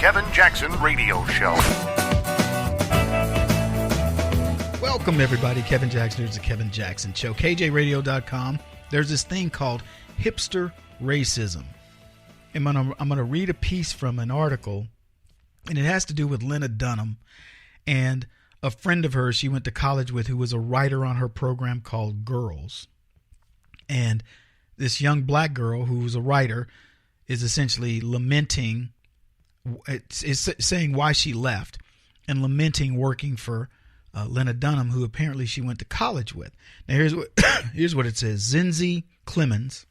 Kevin Jackson Radio Show. Welcome, everybody. Kevin Jackson. Here's the Kevin Jackson Show. KJRadio.com. There's this thing called Hipster Racism. And I'm going to read a piece from an article, and it has to do with Lena Dunham and a friend of hers she went to college with who was a writer on her program called Girls. And this young black girl who was a writer is essentially lamenting, is saying why she left and lamenting working for Lena Dunham, who apparently she went to college with. Now, here's what it says. Zinzi Clemens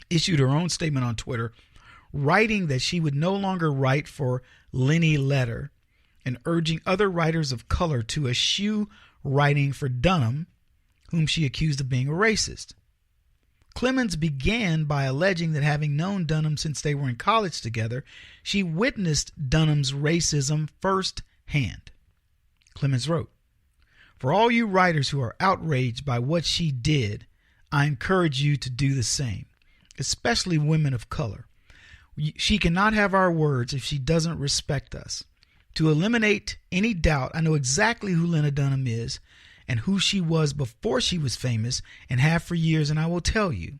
issued her own statement on Twitter, writing that she would no longer write for Lenny Letter and urging other writers of color to eschew writing for Dunham, whom she accused of being a racist. Clemens began by alleging that having known Dunham since they were in college together, she witnessed Dunham's racism firsthand. Clemens wrote, "For all you writers who are outraged by what she did, I encourage you to do the same, especially women of color. She cannot have our words if she doesn't respect us. To eliminate any doubt, I know exactly who Lena Dunham is and who she was before she was famous and have for years, and I will tell you."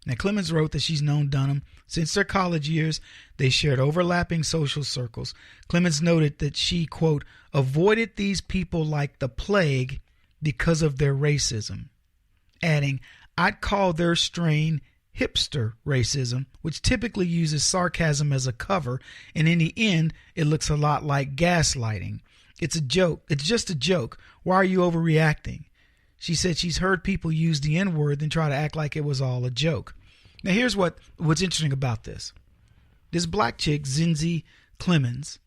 Now, Clemens wrote that she's known Dunham since their college years. They shared overlapping social circles. Clemens noted that she, quote, avoided these people like the plague because of their racism, adding, "I'd call their strain hipster racism, which typically uses sarcasm as a cover, and in the end, it looks a lot like gaslighting. It's a joke. It's just a joke. Why are you overreacting?" She said she's heard people use the N-word and try to act like it was all a joke. Now, here's what's interesting about this. This black chick, Zinzi Clemens,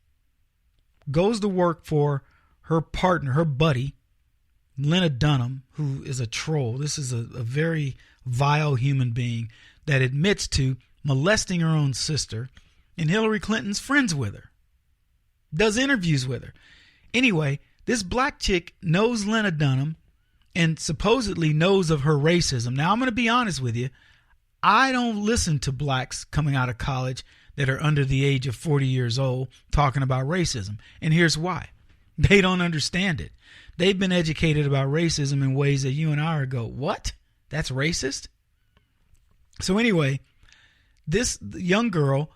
goes to work for her partner, her buddy, Lena Dunham, who is a troll. This is a very vile human being that admits to molesting her own sister, and Hillary Clinton's friends with her, does interviews with her. Anyway, this black chick knows Lena Dunham and supposedly knows of her racism. Now, I'm going to be honest with you. I don't listen to blacks coming out of college that are under the age of 40 years old talking about racism. And here's why. They don't understand it. They've been educated about racism in ways that you and I go, what? That's racist? So anyway, this young girl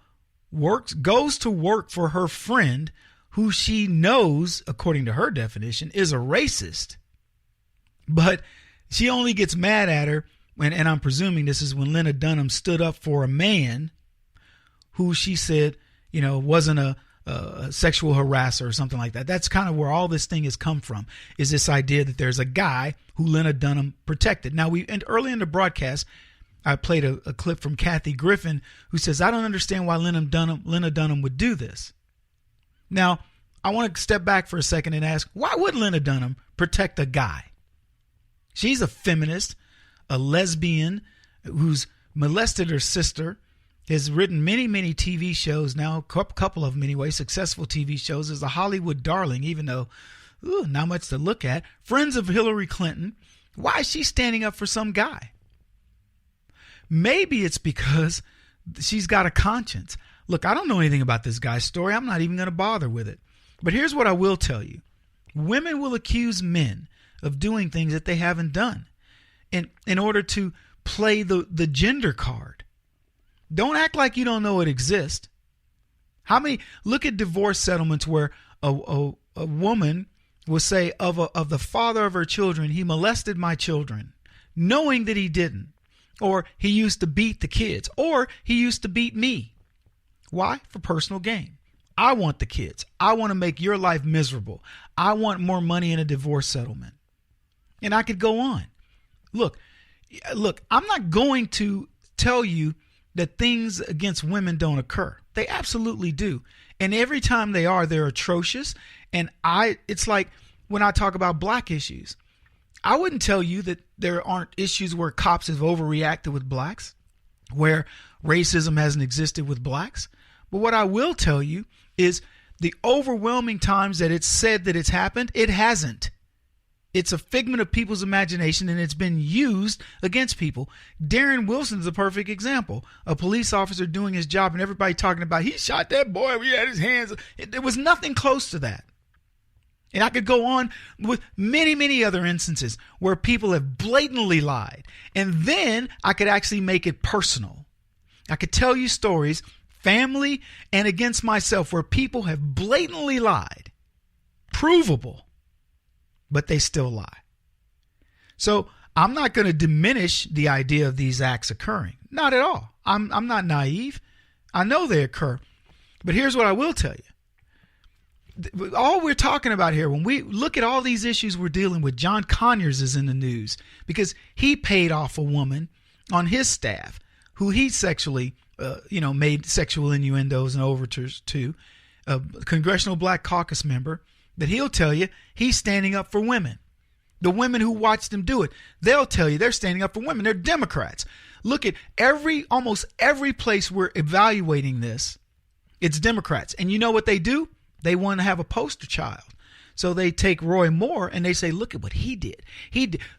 goes to work for her friend who she knows, according to her definition, is a racist. But she only gets mad at her, and I'm presuming this is when Lena Dunham stood up for a man who she said, wasn't a sexual harasser or something like that. That's kind of where all this thing has come from, is this idea that there's a guy who Lena Dunham protected. Now, early in the broadcast, I played a clip from Kathy Griffin who says, I don't understand why Lena Dunham would do this. Now, I want to step back for a second and ask, why would Lena Dunham protect a guy? She's a feminist, a lesbian who's molested her sister, has written many, many TV shows now, a couple of them anyway, successful TV shows, is a Hollywood darling, even though not much to look at. Friends of Hillary Clinton. Why is she standing up for some guy? Maybe it's because she's got a conscience. Look, I don't know anything about this guy's story. I'm not even going to bother with it. But here's what I will tell you. Women will accuse men of doing things that they haven't done in order to play the gender card. Don't act like you don't know it exists. Look at divorce settlements where a woman will say of the father of her children, he molested my children, knowing that he didn't. Or he used to beat the kids. Or he used to beat me. Why? For personal gain. I want the kids. I want to make your life miserable. I want more money in a divorce settlement. And I could go on. Look, I'm not going to tell you that things against women don't occur. They absolutely do. And every time they're atrocious. And it's like when I talk about black issues, I wouldn't tell you that there aren't issues where cops have overreacted with blacks, where racism hasn't existed with blacks. But what I will tell you is the overwhelming times that it's said that it's happened, it hasn't. It's a figment of people's imagination, and it's been used against people. Darren Wilson's a perfect example. A police officer doing his job, and everybody talking about, he shot that boy, he had his hands. There was nothing close to that. And I could go on with many, many other instances where people have blatantly lied. And then I could actually make it personal. I could tell you stories, family and against myself, where people have blatantly lied. Provable. But they still lie. So I'm not going to diminish the idea of these acts occurring. Not at all. I'm not naive. I know they occur. But here's what I will tell you. All we're talking about here, when we look at all these issues we're dealing with, John Conyers is in the news because he paid off a woman on his staff who he sexually, made sexual innuendos and overtures to, a Congressional Black Caucus member, that he'll tell you he's standing up for women. The women who watched him do it, they'll tell you they're standing up for women. They're Democrats. Look at almost every place we're evaluating this, it's Democrats. And you know what they do? They want to have a poster child. So they take Roy Moore and they say, look at what he did.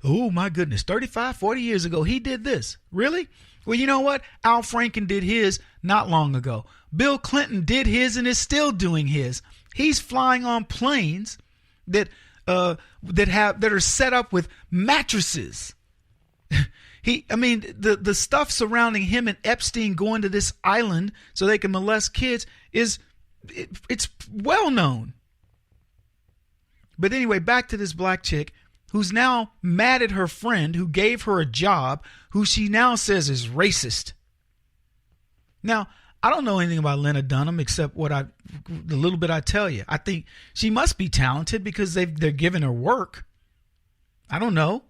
Oh my goodness, 35, 40 years ago, he did this. Really? Well, you know what? Al Franken did his not long ago. Bill Clinton did his and is still doing his. He's flying on planes that are set up with mattresses. The stuff surrounding him and Epstein going to this island so they can molest kids it's well known. But anyway, back to this black chick who's now mad at her friend who gave her a job, who she now says is racist. Now, I don't know anything about Lena Dunham except the little bit I tell you. I think she must be talented because they're giving her work. I don't know.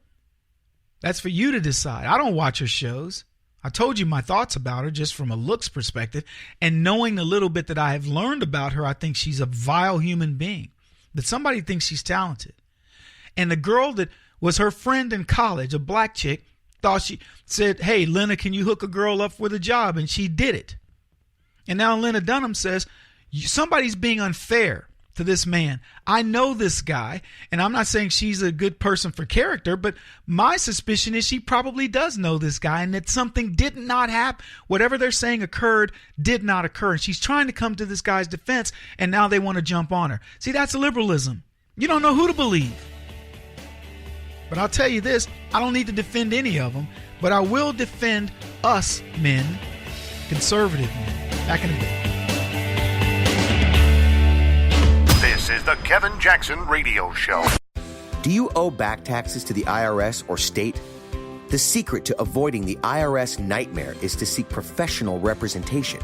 That's for you to decide. I don't watch her shows. I told you my thoughts about her just from a looks perspective, and knowing the little bit that I have learned about her, I think she's a vile human being. But somebody thinks she's talented. And the girl that was her friend in college, a black chick, she said, hey, Lena, can you hook a girl up with a job? And she did it. And now Lena Dunham says, somebody's being unfair to this man. I know this guy, and I'm not saying she's a good person for character, but my suspicion is she probably does know this guy and that something did not happen. Whatever they're saying occurred did not occur. And she's trying to come to this guy's defense, and now they want to jump on her. See, that's liberalism. You don't know who to believe. But I'll tell you this, I don't need to defend any of them, but I will defend us men, conservative men. Back in a bit. This is the Kevin Jackson Radio Show. Do you owe back taxes to the IRS or state? The secret to avoiding the IRS nightmare is to seek professional representation.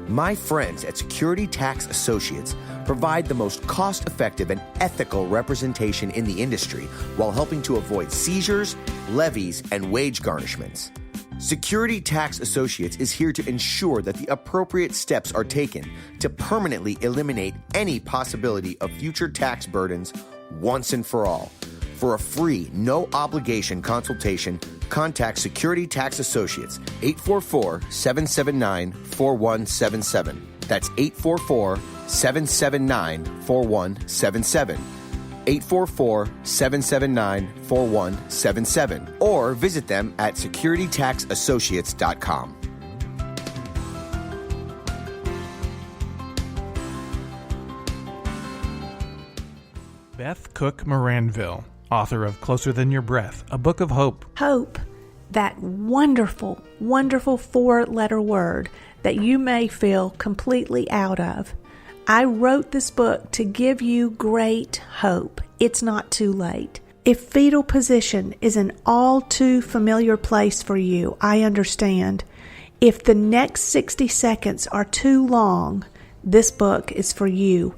My friends at Security Tax Associates provide the most cost-effective and ethical representation in the industry while helping to avoid seizures, levies, and wage garnishments. Security Tax Associates is here to ensure that the appropriate steps are taken to permanently eliminate any possibility of future tax burdens once and for all. For a free, no-obligation consultation, contact Security Tax Associates, 844-779-4177. That's 844-779-4177. 844-779-4177, or visit them at securitytaxassociates.com. Beth Cook Moranville, author of Closer Than Your Breath, a book of hope. Hope, that wonderful, wonderful 4-letter word that you may feel completely out of. I wrote this book to give you great hope. It's not too late. If fetal position is an all too familiar place for you, I understand. If the next 60 seconds are too long, this book is for you.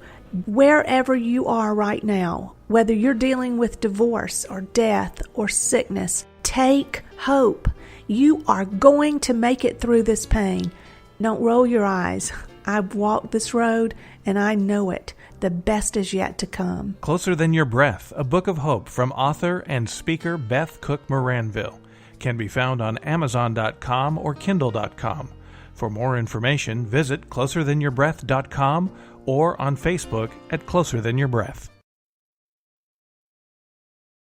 Wherever you are right now, whether you're dealing with divorce or death or sickness, take hope. You are going to make it through this pain. Don't roll your eyes. I've walked this road and I know it. The best is yet to come. Closer Than Your Breath, a book of hope from author and speaker Beth Cook Moranville, can be found on Amazon.com or Kindle.com. For more information, visit closerthanyourBreath.com or on Facebook at Closer Than Your Breath.